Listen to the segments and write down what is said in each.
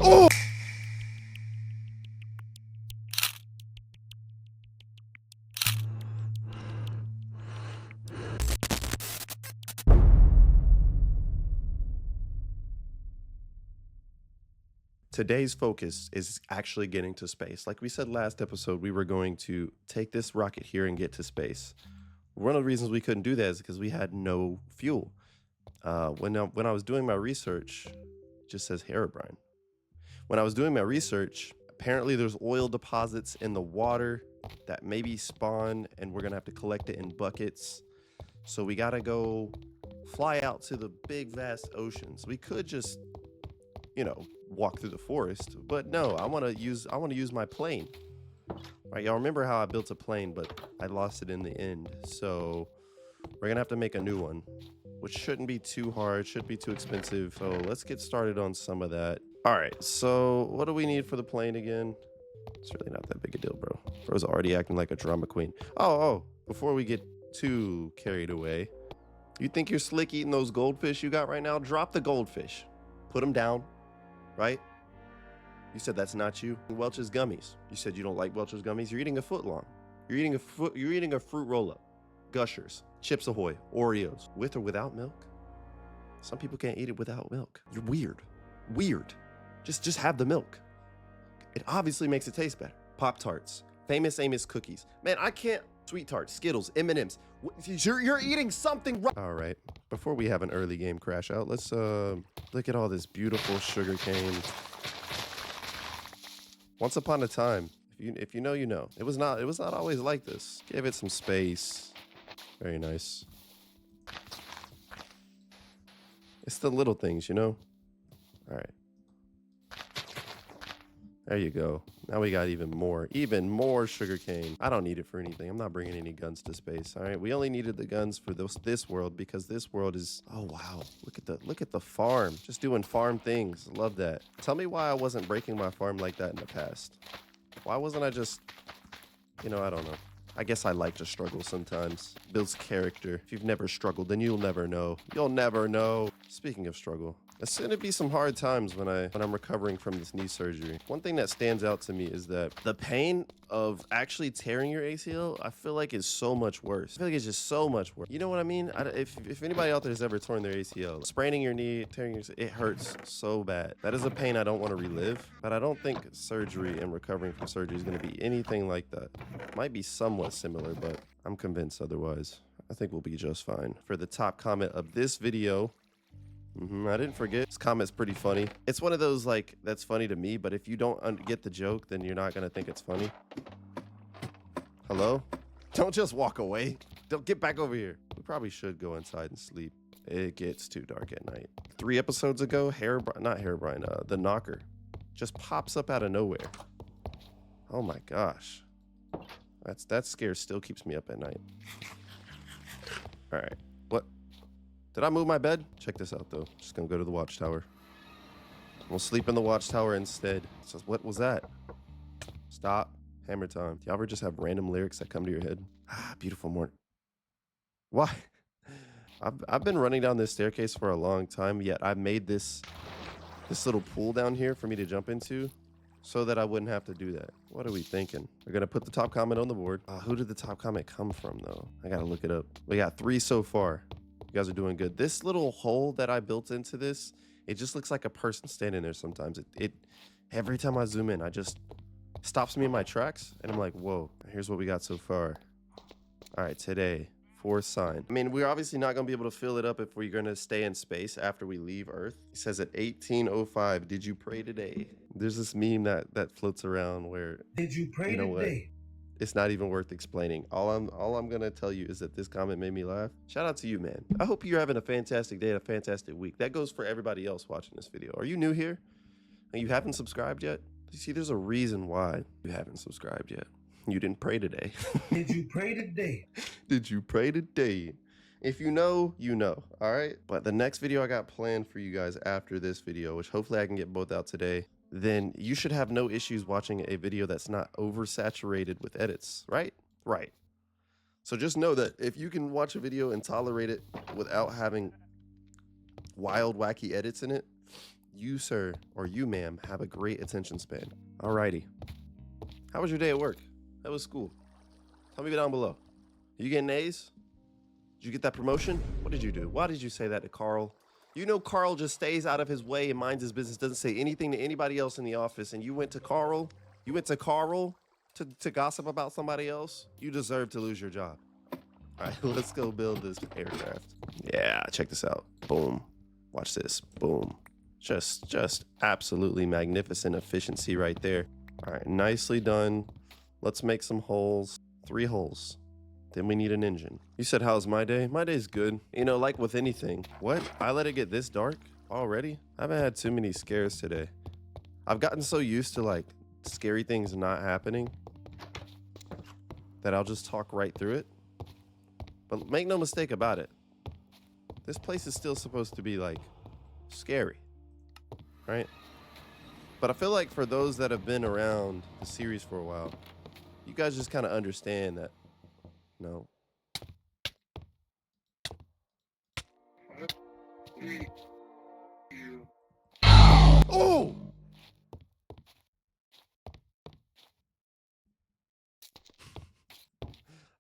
Oh! Today's focus is actually getting to space. Like we said last episode, we were going to take this rocket here and get to space. One of the reasons we couldn't do that is because we had no fuel. When I was doing my research, it just says Herobrine. When I was doing my research, apparently there's oil deposits in the water that maybe spawn, and we're gonna have to collect it in buckets. So we gotta go fly out to the big vast oceans. We could just, walk through the forest, but no, I want to use my plane. Right, y'all remember how I built a plane, but I lost it in the end. So we're gonna have to make a new one, which shouldn't be too hard, shouldn't be too expensive. So let's get started on some of that. All right, so what do we need for the plane again? It's really not that big a deal, bro. Bro's already acting like a drama queen. Oh, before we get too carried away, you think you're slick eating those goldfish you got right now? Drop the goldfish, put them down, right? You said that's not you. Welch's gummies. You said you don't like Welch's gummies. You're eating a foot long. You're eating a fruit roll-up. Gushers, Chips Ahoy, Oreos, with or without milk. Some people can't eat it without milk. You're weird. Just have the milk. It obviously makes it taste better. Pop-Tarts, Famous Amos cookies. Man, I can't. Sweet Tarts, Skittles, M&Ms. You're eating something wrong. All right, before we have an early game crash out, let's look at all this beautiful sugar cane. Once upon a time, if you know, you know. It was not always like this. Give it some space. Very nice. It's the little things, you know? All right. There you go. Now we got even more sugarcane. I don't need it for anything. I'm not bringing any guns to space. All right. We only needed the guns for this world because this world is, oh wow. Look at the farm. Just doing farm things. Love that. Tell me why I wasn't breaking my farm like that in the past. Why wasn't I just, I don't know. I guess I like to struggle sometimes. Builds character. If you've never struggled, then you'll never know. You'll never know. Speaking of struggle, it's gonna be some hard times when I'm recovering from this knee surgery. One thing that stands out to me is that the pain of actually tearing your ACL, I feel like is so much worse. I feel like it's just so much worse. You know what I mean? If anybody out there has ever torn their ACL, spraining your knee, tearing your, it hurts so bad. That is a pain I don't want to relive, but I don't think surgery and recovering from surgery is gonna be anything like that. Might be somewhat similar, but I'm convinced otherwise. I think we'll be just fine. For the top comment of this video, I didn't forget. This comment's pretty funny. It's one of those, like, that's funny to me, but if you don't get the joke, then you're not gonna think it's funny. Hello? Don't just walk away. Don't get back over here. We probably should go inside and sleep. It gets too dark at night. 3 episodes ago, the Knocker just pops up out of nowhere. Oh my gosh. That scare still keeps me up at night. All right. What? Did I move my bed? Check this out, though. Just gonna go to the watchtower. We'll sleep in the watchtower instead. So what was that? Stop. Hammer time. Do y'all ever just have random lyrics that come to your head? Ah, beautiful morning. Why? I've been running down this staircase for a long time, yet I made this little pool down here for me to jump into so that I wouldn't have to do that. What are we thinking? We're gonna put the top comment on the board. Who did the top comment come from, though? I gotta look it up. We got 3 so far. You guys are doing good. This little hole that I built into this, it just looks like a person standing there sometimes. It every time I zoom in, I just stops me in my tracks, and I'm like, whoa, here's what we got so far. All right, today, 4 sign. I mean, we're obviously not gonna be able to fill it up if we're gonna stay in space after we leave Earth. It says at 18:05, did you pray today? There's this meme that floats around where, did you pray today? What? It's not even worth explaining. All I'm gonna tell you is that this comment made me laugh. Shout out to you, man. I hope you're having a fantastic day and a fantastic week. That goes for everybody else watching this video. Are you new here and you haven't subscribed yet? You see, there's a reason why you haven't subscribed yet. You didn't pray today. Did you pray today? Did you pray today? If you know, you know, all right? But the next video I got planned for you guys after this video, which hopefully I can get both out today, then you should have no issues watching a video that's not oversaturated with edits, right? Right. So just know that if you can watch a video and tolerate it without having wild, wacky edits in it, You, sir, or you, ma'am, have a great attention span. Alrighty. How was your day at work? How was school? Tell me down below. You getting A's? Did you get that promotion? What did you do? Why did you say that to Carl? You know Carl just stays out of his way and minds his business, doesn't say anything to anybody else in the office, and you went to Carl? You went to Carl to gossip about somebody else? You deserve to lose your job. All right, let's go build this aircraft. Yeah, check this out. Boom. Watch this. Boom. Just absolutely magnificent efficiency right there. All right, nicely done. Let's make some holes. 3 holes. Then we need an engine. You said, how's my day? My day's good. You know, like with anything. What? I let it get this dark already? I haven't had too many scares today. I've gotten so used to like scary things not happening that I'll just talk right through it. But make no mistake about it. This place is still supposed to be like scary, right? But I feel like for those that have been around the series for a while, you guys just kind of understand that, no. Oh!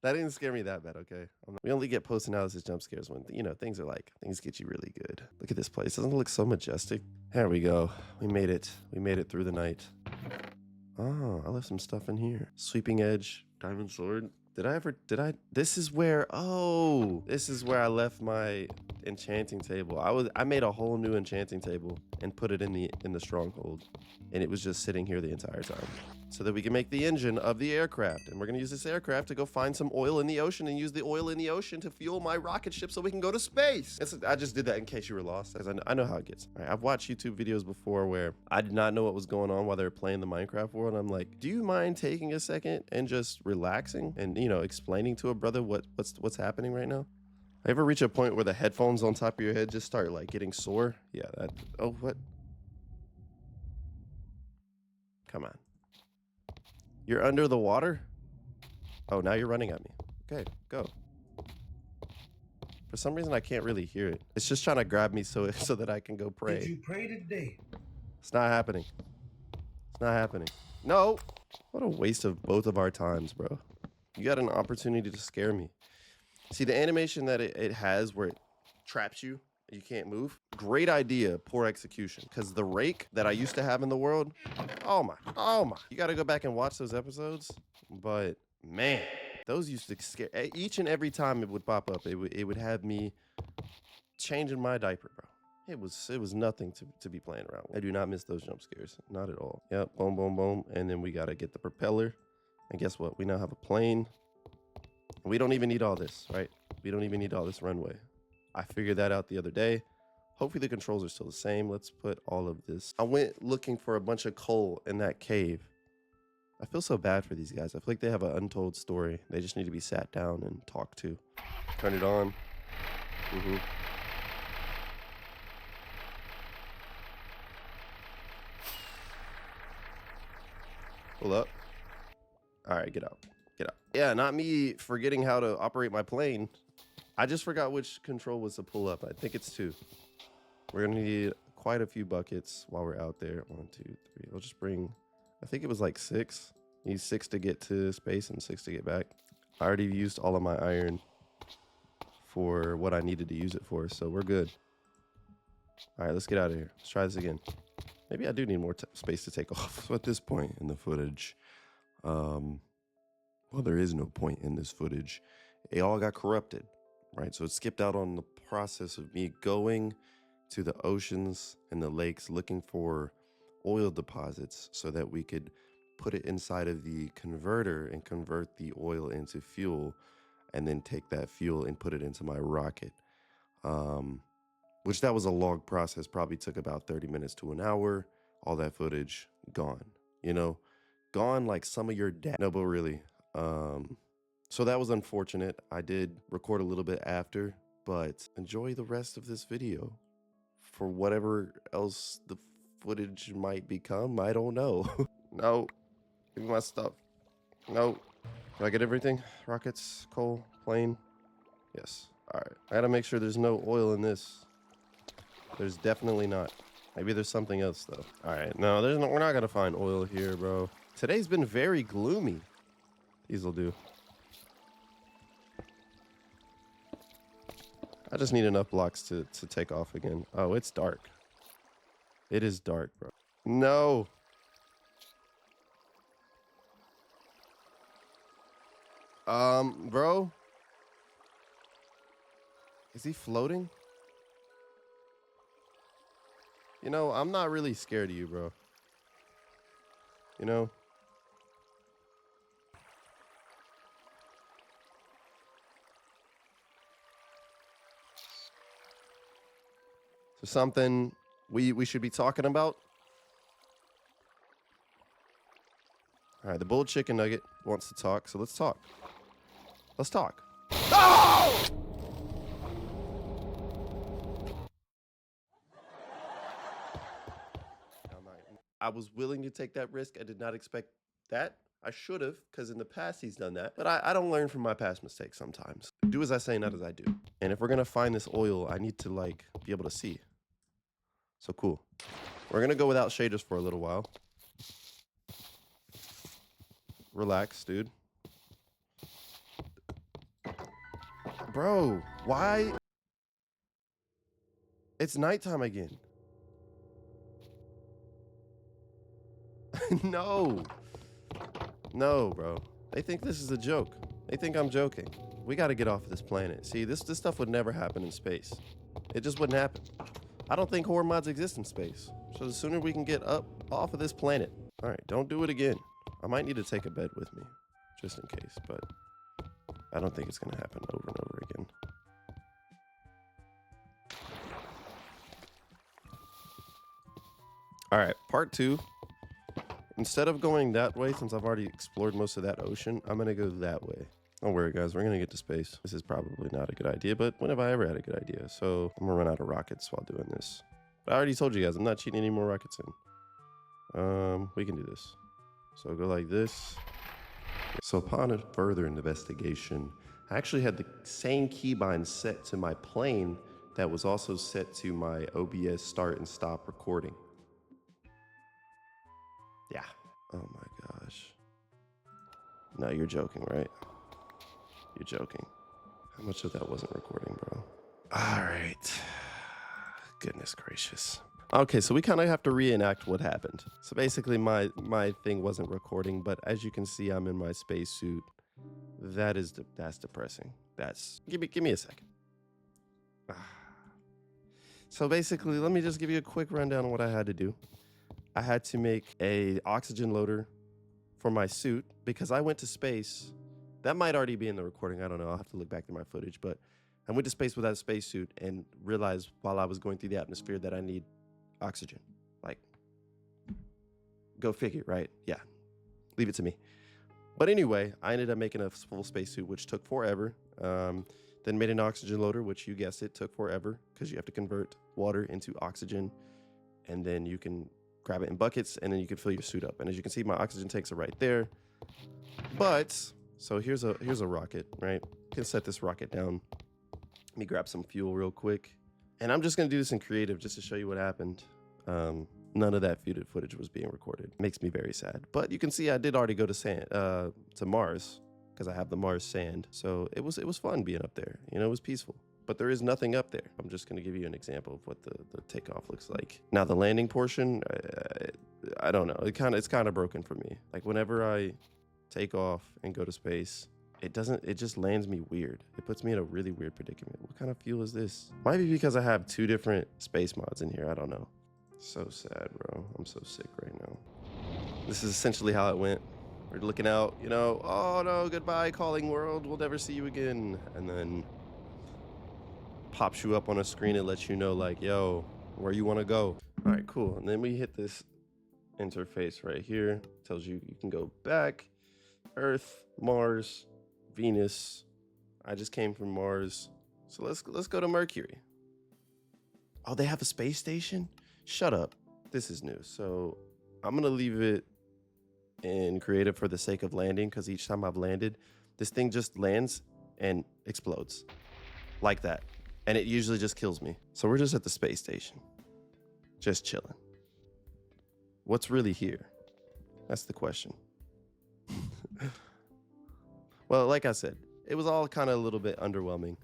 That didn't scare me that bad, okay? We only get post-analysis jump scares when, you know, things get you really good. Look at this place. Doesn't it look so majestic? There we go. We made it. We made it through the night. Oh, I left some stuff in here. Sweeping edge, diamond sword. This is where I left my enchanting table. I made a whole new enchanting table and put it in the stronghold. And it was just sitting here the entire time. So that we can make the engine of the aircraft. And we're gonna use this aircraft to go find some oil in the ocean and use the oil in the ocean to fuel my rocket ship so we can go to space. I just did that in case you were lost, because I know how it gets. All right, I've watched YouTube videos before where I did not know what was going on while they were playing the Minecraft world. I'm like, do you mind taking a second and just relaxing and, you know, explaining to a brother what's happening right now? I ever reach a point where the headphones on top of your head just start like getting sore? Yeah, oh, what? Come on. You're under the water? Oh, now you're running at me. Okay, go. For some reason, I can't really hear it. It's just trying to grab me so that I can go pray. Did you pray today? It's not happening. It's not happening. No! What a waste of both of our times, bro. You got an opportunity to scare me. See, the animation that it has where it traps you, you can't move. Great idea, poor execution. Because the rake that I used to have in the world, oh my. You got to go back and watch those episodes. But man, those used to scare. Each and every time it would pop up, it would have me changing my diaper, bro. It was nothing to be playing around with. I do not miss those jump scares, not at all. Yep, boom, boom, boom. And then we got to get the propeller. And guess what? We now have a plane. We don't even need all this, right? We don't even need all this runway. I figured that out the other day. Hopefully the controls are still the same. Let's put all of this. I went looking for a bunch of coal in that cave. I feel so bad for these guys. I feel like they have an untold story. They just need to be sat down and talked to. Turn it on. Pull up. All right, get out. Get out. Yeah, not me forgetting how to operate my plane. I just forgot which control was to pull up. I think it's 2. We're gonna need quite a few buckets while we're out there. 1, 2, 3. I'll just bring, I think it was like 6. Need 6 to get to space and 6 to get back. I already used all of my iron for what I needed to use it for, so we're good. All right, let's get out of here. Let's try this again. Maybe I do need more space to take off. So at this point in the footage, well, there is no point in this footage. It all got corrupted, right? So it skipped out on the process of me going to the oceans and the lakes looking for oil deposits so that we could put it inside of the converter and convert the oil into fuel, and then take that fuel and put it into my rocket. Which that was a long process, probably took about 30 minutes to an hour. All that footage gone, you know, gone like some of your dad. No, but really. So that was unfortunate. I did record a little bit after, but enjoy the rest of this video for whatever else the footage might become. I don't know. No, give me my stuff. No. Do I get everything? Rockets, coal, plane? Yes. All right. I gotta make sure there's no oil in this. There's definitely not. Maybe there's something else though. All right, no, we're not gonna find oil here, bro. Today's been very gloomy. These will do. I just need enough blocks to take off again. Oh, it's dark. It is dark, bro. No. Bro. Is he floating? You know, I'm not really scared of you, bro. You know? So something we should be talking about? All right, the bull chicken nugget wants to talk, so let's talk. Let's talk. Oh! I was willing to take that risk. I did not expect that. I should have, because in the past he's done that. But I don't learn from my past mistakes sometimes. Do as I say, not as I do. And if we're gonna find this oil, I need to like be able to see. So cool. We're gonna go without shaders for a little while. Relax, dude. Bro, why? It's nighttime again. No. No, bro. They think this is a joke. They think I'm joking. We got to get off of this planet. See, this stuff would never happen in space. It just wouldn't happen. I don't think horror mods exist in space. So the sooner we can get up off of this planet. All right, don't do it again. I might need to take a bed with me, just in case, but I don't think it's going to happen over and over again. All right, part 2. Instead of going that way, since I've already explored most of that ocean, I'm going to go that way. Don't worry, guys. We're going to get to space. This is probably not a good idea, but when have I ever had a good idea? So I'm going to run out of rockets while doing this. But I already told you guys, I'm not cheating any more rockets in. We can do this. So go like this. So upon a further investigation, I actually had the same keybind set to my plane that was also set to my OBS start and stop recording. Yeah. Oh my gosh. No, you're joking, right? You're joking. How much of that wasn't recording, bro? All right. Goodness gracious. Okay, so we kind of have to reenact what happened. So basically my thing wasn't recording, but as you can see, I'm in my spacesuit. That's depressing. Give me a second. So basically, let me just give you a quick rundown on what I had to do. I had to make a oxygen loader for my suit because I went to space. That might already be in the recording. I don't know. I'll have to look back through my footage, but I went to space without a spacesuit and realized while I was going through the atmosphere that I need oxygen. Like, go figure, right? Yeah, leave it to me. But anyway, I ended up making a full spacesuit, which took forever. Then made an oxygen loader, which you guessed it, took forever because you have to convert water into oxygen, and then you can grab it in buckets, and then you can fill your suit up. And as you can see, my oxygen tanks are right there. But so here's a rocket, right? You can set this rocket down. Let me grab some fuel real quick, and I'm just gonna do this in creative just to show you what happened. None of that footage was being recorded. Makes me very sad. But you can see I did already go to Mars because I have the Mars sand. So it was fun being up there. You know, it was peaceful. But there is nothing up there. I'm just gonna give you an example of what the takeoff looks like. Now the landing portion, I don't know. It's kind of broken for me. Like whenever I take off and go to space, it just lands me weird. It puts me in a really weird predicament. What kind of fuel is this? Might be because I have 2 different space mods in here. I don't know. So sad, bro. I'm so sick right now. This is essentially how it went. We're looking out, you know, oh no, goodbye, calling world. We'll never see you again. And then pops you up on a screen and lets you know like, yo, where you want to go. All right, cool. And then we hit this interface right here. Tells you you can go back, Earth, Mars, Venus. I just came from Mars. So let's go to Mercury. Oh, they have a space station? Shut up. This is new. So I'm going to leave it in creative for the sake of landing because each time I've landed, this thing just lands and explodes like that. And it usually just kills me. So we're just at the space station. Just chilling. What's really here? That's the question. Well, like I said, it was all kind of a little bit underwhelming.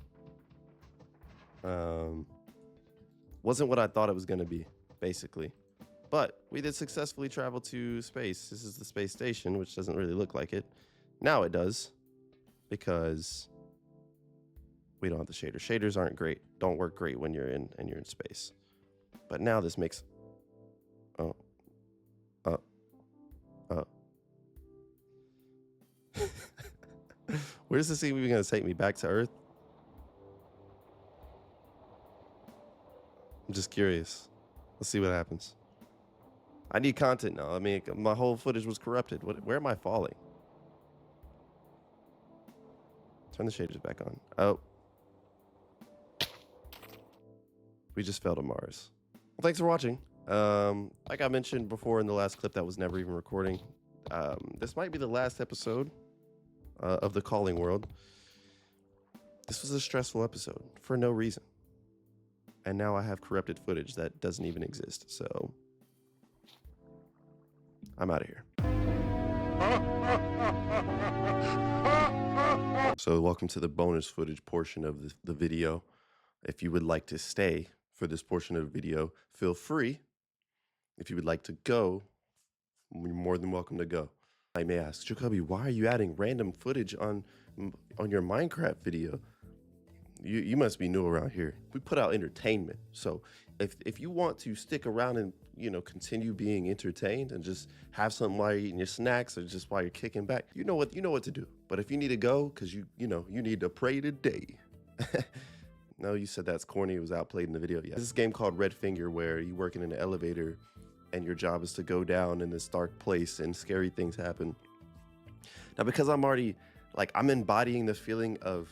Wasn't what I thought it was going to be, basically. But we did successfully travel to space. This is the space station, which doesn't really look like it. Now it does, because we don't have the shader. Shaders aren't great. Don't work great when you're in space. But now this makes Where's this even gonna take me? Back to Earth? I'm just curious. Let's see what happens. I need content now. I mean, my whole footage was corrupted. Where am I falling? Turn the shaders back on. Oh. We just fell to Mars. Well, thanks for watching. Like I mentioned before in the last clip that was never even recording, this might be the last episode of The Calling World. This was a stressful episode for no reason. And now I have corrupted footage that doesn't even exist. So I'm out of here. So welcome to the bonus footage portion of the video. If you would like to stay for this portion of the video, feel free. If you would like to go, you're more than welcome to go. I may ask, Jacoby, why are you adding random footage on your Minecraft video? You must be new around here. We put out entertainment. So if you want to stick around and, you know, continue being entertained and just have something while you're eating your snacks or just while you're kicking back, you know what to do. But if you need to go because you need to pray today. No, you said that's corny. It was outplayed in the video. Yeah. This is a game called Red Finger where you're working in an elevator and your job is to go down in this dark place and scary things happen. Now, because I'm already, I'm embodying the feeling of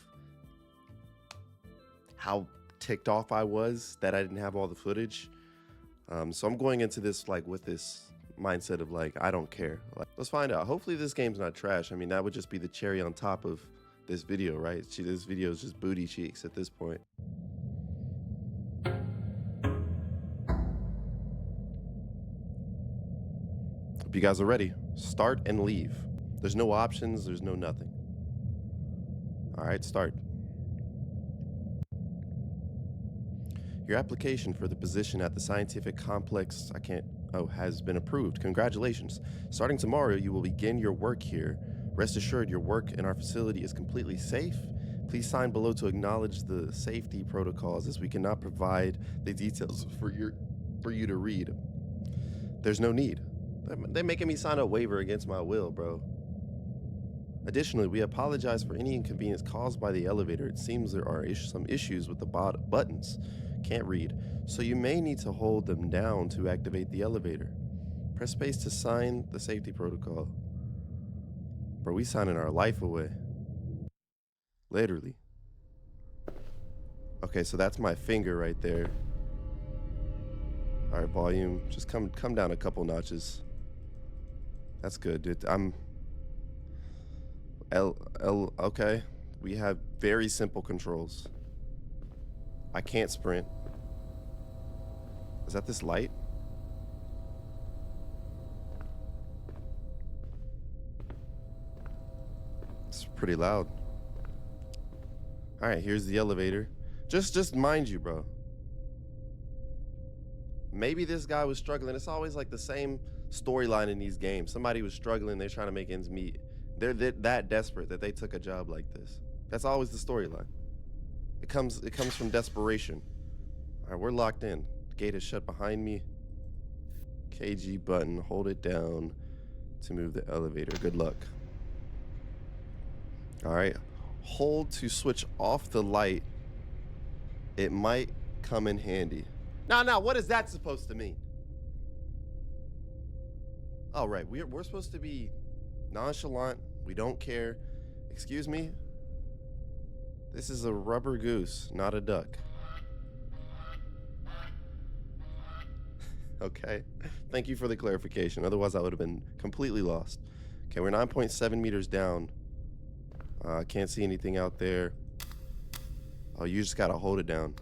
how ticked off I was that I didn't have all the footage. So I'm going into this with this mindset of I don't care. Let's find out. Hopefully this game's not trash. I mean, that would just be the cherry on top of this video, right? This video is just booty cheeks at this point. Hope you guys are ready. Start and leave. There's no options. There's no nothing. All right, start. Your application for the position at the scientific complex has been approved. Congratulations. Starting tomorrow, you will begin your work here. Rest assured, your work in our facility is completely safe. Please sign below to acknowledge the safety protocols, as we cannot provide the details for you to read. There's no need. They're making me sign a waiver against my will, bro. Additionally, we apologize for any inconvenience caused by the elevator. It seems there are some issues with the buttons. Can't read, so you may need to hold them down to activate the elevator. Press space to sign the safety protocol. Bro, we signing our life away. Literally. Okay, so that's my finger right there. All right, volume, just come down a couple notches. That's good, dude. Okay. We have very simple controls. I can't sprint. Is that this light? It's pretty loud. All right, here's the elevator. Just mind you, bro. Maybe this guy was struggling. It's always the same storyline in these games. Somebody was struggling. They're trying to make ends meet. They're that desperate that they took a job like this. That's always the storyline. It comes from desperation. All right, we're locked in. The gate is shut behind me. KG button, hold it down to move the elevator. Good luck. All right, hold to switch off the light. It might come in handy. Now, what is that supposed to mean? All right, we're supposed to be nonchalant. We don't care. Excuse me? This is a rubber goose, not a duck. Okay, thank you for the clarification. Otherwise, I would have been completely lost. Okay, we're 9.7 meters down. Can't see anything out there. Oh, you just gotta hold it down,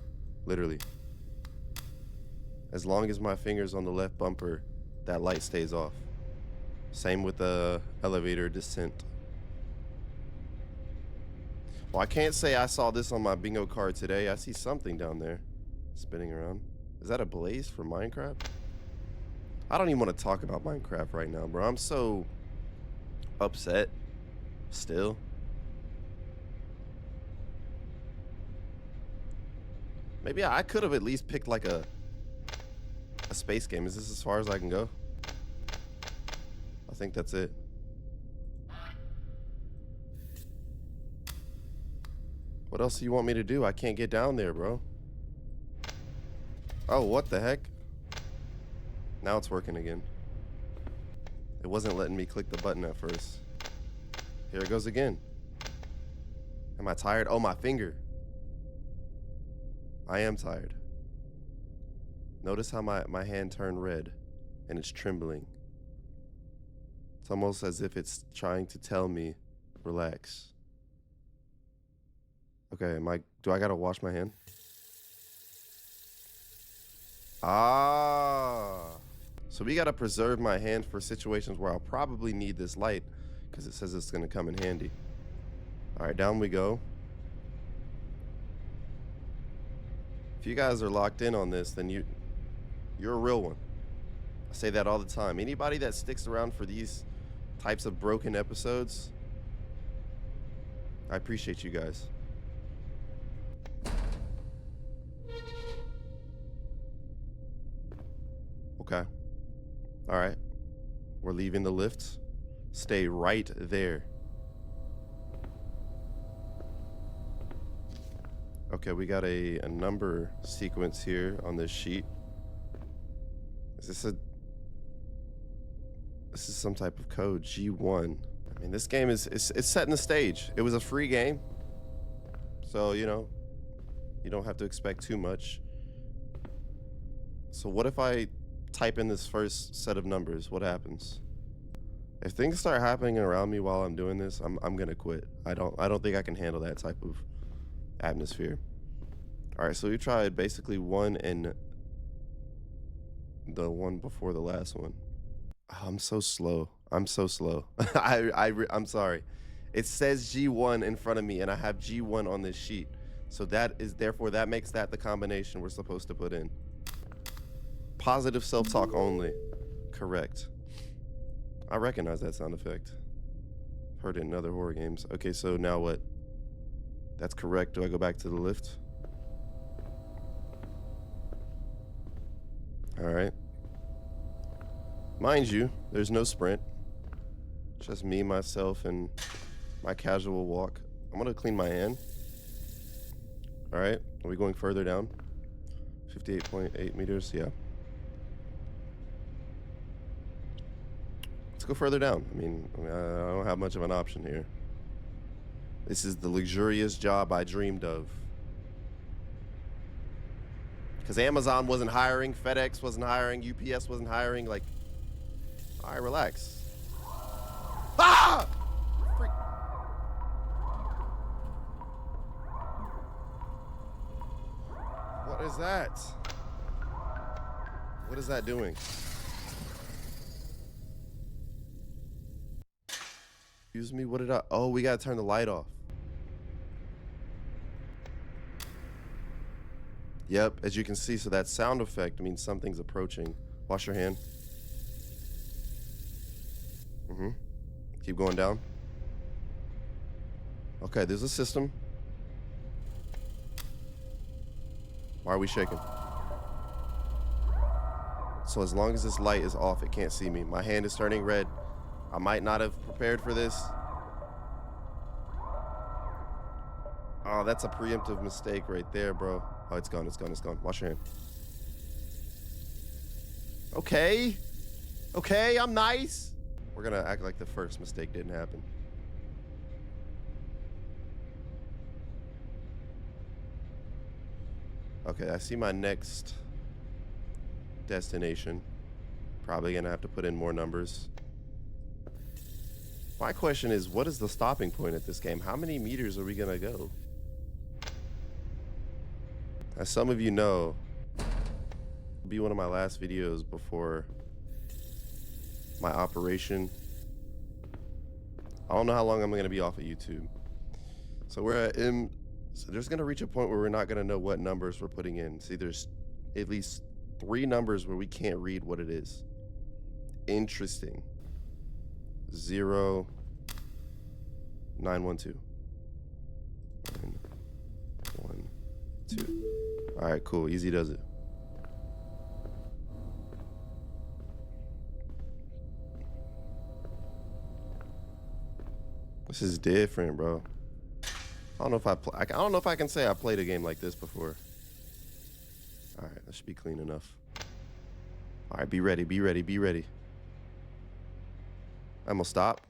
literally. As long as my finger's on the left bumper, that light stays off. Same with the elevator descent. Well, I can't say I saw this on my bingo card today. I see something down there spinning around. Is that a blaze for Minecraft? I don't even want to talk about Minecraft right now, bro. I'm so upset still. Maybe I could have at least picked like a space game. Is this as far as I can go? I think that's it. What else do you want me to do? I can't get down there, bro. Oh, what the heck? Now it's working again. It wasn't letting me click the button at first. Here it goes again. Am I tired? Oh, my finger. I am tired. Notice how my hand turned red and it's trembling. It's almost as if it's trying to tell me, relax. Okay, do I gotta wash my hand? Ah. So we gotta preserve my hand for situations where I'll probably need this light because it says it's gonna come in handy. All right, down we go. If you guys are locked in on this, then you're a real one. I say that all the time. Anybody that sticks around for these types of broken episodes, I appreciate you guys. Okay. All right. We're leaving the lift. Stay right there. Okay, we got a number sequence here on this sheet. This is some type of code, G1. I mean, this game is setting the stage. It was a free game. So, you know, you don't have to expect too much. So what if I type in this first set of numbers? What happens? If things start happening around me while I'm doing this, I'm gonna quit. I don't think I can handle that type of atmosphere. All right, so we tried basically one and the one before the last one. Oh, I'm so slow. I'm so slow. I'm sorry. It says G1 in front of me and I have G1 on this sheet. So therefore that makes that the combination we're supposed to put in. Positive self-talk only. Correct. I recognize that sound effect. Heard it in other horror games. Okay, so now what? That's correct. Do I go back to the lift? All right. Mind you, there's no sprint. Just me, myself, and my casual walk. I'm gonna clean my hand. All right, are we going further down? 58.8 meters, yeah. Let's go further down. I mean, I don't have much of an option here. This is the luxurious job I dreamed of. Because Amazon wasn't hiring, FedEx wasn't hiring, UPS wasn't hiring. Like, all right, relax. Ah! Freak. What is that? What is that doing? Excuse me, what did I? Oh, we gotta turn the light off. Yep, as you can see, so that sound effect means something's approaching. Wash your hand. Keep going down. Okay, there's a system. Why are we shaking? So as long as this light is off, it can't see me. My hand is turning red. I might not have prepared for this. Oh, that's a preemptive mistake right there, bro. Oh, it's gone, it's gone, it's gone. Wash your hand. Okay. Okay, I'm nice. We're gonna act like the first mistake didn't happen. Okay, I see my next destination. Probably gonna have to put in more numbers. My question is, what is the stopping point at this game? How many meters are we gonna go? As some of you know, Be one of my last videos before my operation. I don't know how long I'm gonna be off of YouTube. So we're at so there's gonna reach a point where we're not gonna know what numbers we're putting in. See, there's at least 3 numbers where we can't read what it is. Interesting. 0 9 1 2. 9 1 2. All right, cool. Easy does it. This is different, bro. I don't know if I don't know if I can say I played a game like this before. All right, that should be clean enough. All right, be ready, be ready, be ready. I'm gonna stop.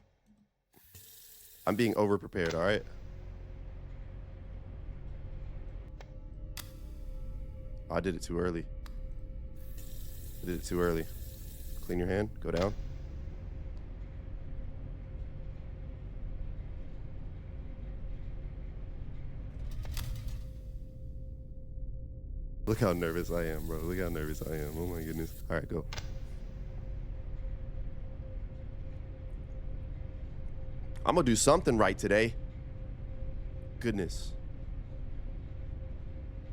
I'm being over prepared, all right? Oh, I did it too early. I did it too early. Clean your hand, go down. Look how nervous I am, bro. Look how nervous I am. Oh my goodness. All right, go. I'm gonna do something right today. Goodness.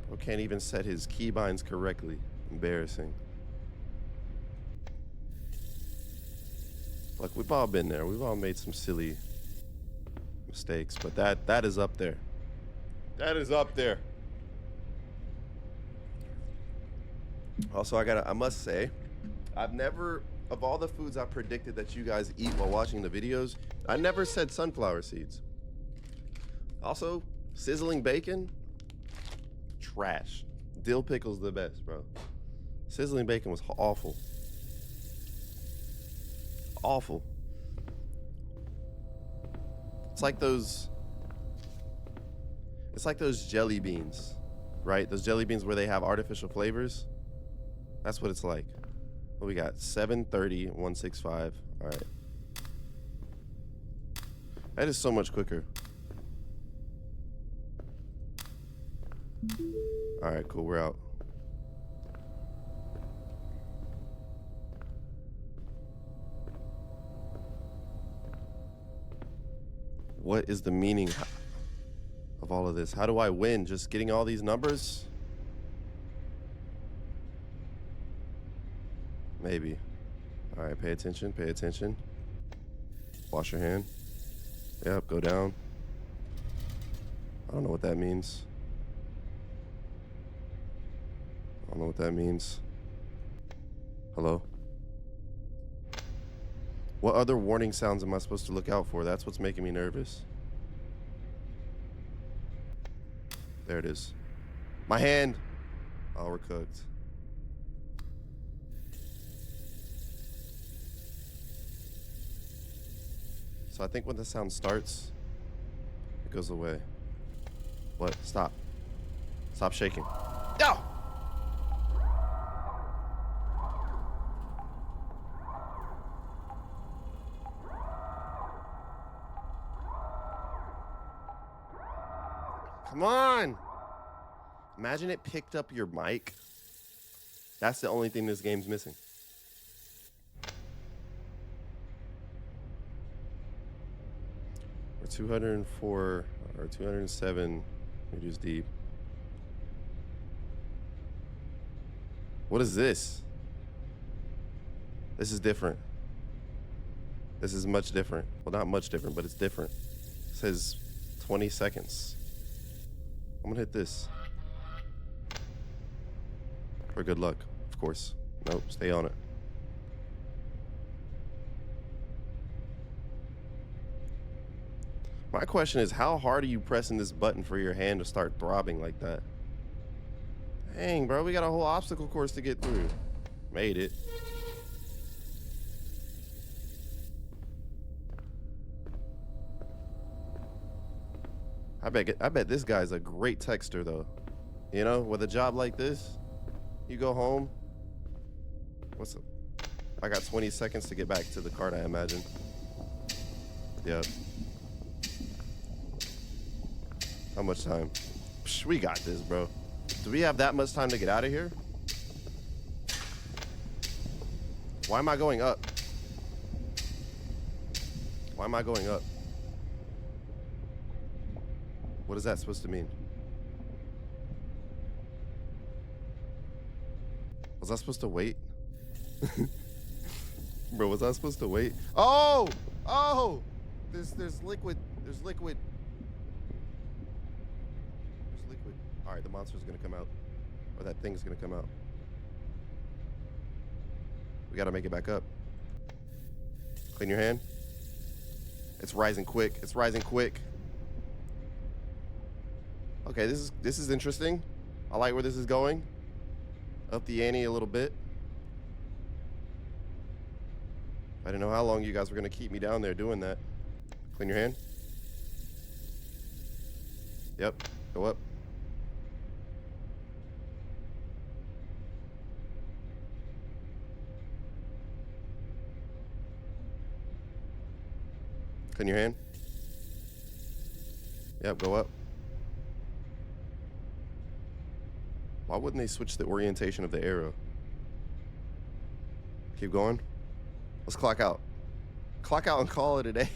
Bro can't even set his keybinds correctly. Embarrassing. Look, we've all been there. We've all made some silly mistakes, but that is up there. That is up there. Also, I must say, I've never, of all the foods I predicted that you guys eat while watching the videos, I never said sunflower seeds. Also, sizzling bacon, trash. Dill pickle's the best, bro. Sizzling bacon was awful. Awful. It's like those jelly beans, right? Those jelly beans where they have artificial flavors. That's what it's like. What we got? 730, 165. All right. That is so much quicker. All right, cool. We're out. What is the meaning of all of this? How do I win? Just getting all these numbers? Maybe. All right, pay attention, pay attention. Wash your hand. Yep, go down. I don't know what that means. I don't know what that means. Hello? What other warning sounds am I supposed to look out for? That's what's making me nervous. There it is. My hand. Oh, we're cooked. So I think when the sound starts, it goes away. What? Stop. Stop shaking. No! Come on! Imagine it picked up your mic. That's the only thing this game's missing. We're 204 or 207 meters deep. What is this? This is different. This is much different. Well, not much different, but it's different. It says 20 seconds. I'm gonna hit this. For good luck, of course. Nope, stay on it. My question is, how hard are you pressing this button for your hand to start throbbing like that? Dang, bro, we got a whole obstacle course to get through. Made it. I bet this guy's a great texter though. You know, with a job like this, you go home. What's up? I got 20 seconds to get back to the cart, I imagine. Yep. How much time? Psh, we got this, bro. Do we have that much time to get out of here? Why am I going up? Why am I going up? What is that supposed to mean? Was I supposed to wait? Bro, was I supposed to wait? Oh! Oh! There's liquid. There's liquid. There's liquid. Alright, the monster's gonna come out. Or that thing's gonna come out. We gotta make it back up. Clean your hand. It's rising quick. It's rising quick. Okay, this is interesting. I like where this is going. Up the ante a little bit. I didn't know how long you guys were gonna keep me down there doing that. Clean your hand. Yep, go up. Clean your hand. Yep, go up. Why wouldn't they switch the orientation of the arrow? Keep going. Let's clock out. Clock out and call it a day.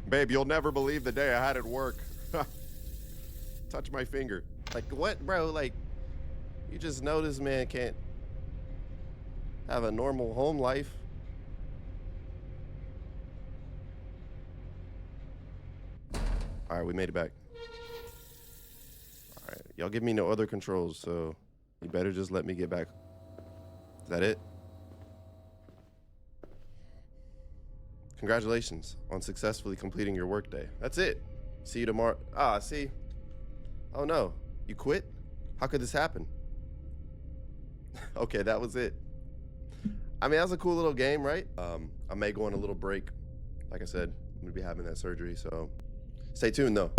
Babe, you'll never believe the day I had at work. Touch my finger. Like, what, bro? Like, you just know this man can't have a normal home life. All right, we made it back. All right, y'all give me no other controls, so you better just let me get back. Is that it? Congratulations on successfully completing your workday. That's it. See you tomorrow. Ah, see? Oh no, you quit? How could this happen? Okay, that was it. I mean, that was a cool little game, right? I may go on a little break. Like I said, I'm gonna be having that surgery, so stay tuned though.